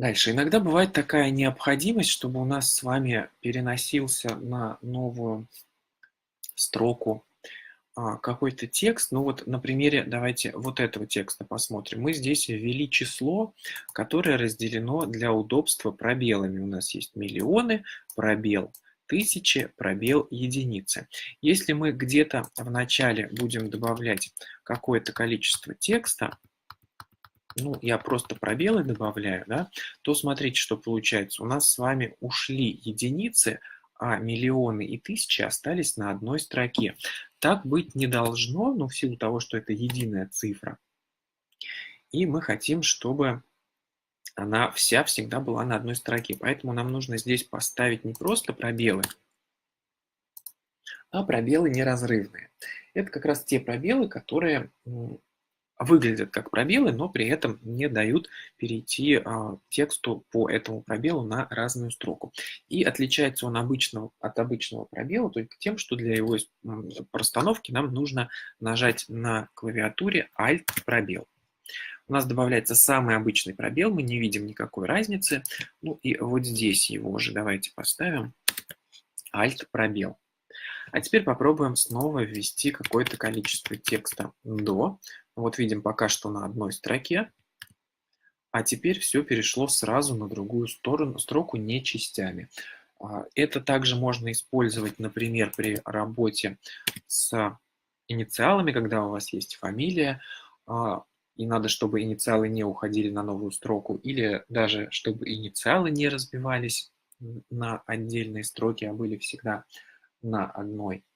Дальше. Иногда бывает такая необходимость, чтобы у нас с вами переносился на новую строку какой-то текст. Ну вот на примере давайте вот этого текста посмотрим. Мы здесь ввели число, которое разделено для удобства пробелами. У нас есть миллионы, пробел тысячи, пробел единицы. Если мы где-то в начале будем добавлять какое-то количество текста, ну, я просто пробелы добавляю, да, то смотрите, что получается. У нас с вами ушли единицы, а миллионы и тысячи остались на одной строке. Так быть не должно, но в силу того, что это единая цифра. И мы хотим, чтобы она вся всегда была на одной строке. Поэтому нам нужно здесь поставить не просто пробелы, а пробелы неразрывные. Это как раз те пробелы, которые выглядят как пробелы, но при этом не дают перейти тексту по этому пробелу на разную строку. И отличается он от обычного пробела только тем, что для его простановки нам нужно нажать на клавиатуре Alt-пробел. У нас добавляется самый обычный пробел, мы не видим никакой разницы. Ну и вот здесь его же давайте поставим Alt-пробел. А теперь попробуем снова ввести какое-то количество текста до. Вот видим пока что на одной строке, а теперь все перешло сразу на другую строку, не частями. Это также можно использовать, например, при работе с инициалами, когда у вас есть фамилия, и надо, чтобы инициалы не уходили на новую строку, или даже чтобы инициалы не разбивались на отдельные строки, а были всегда на одной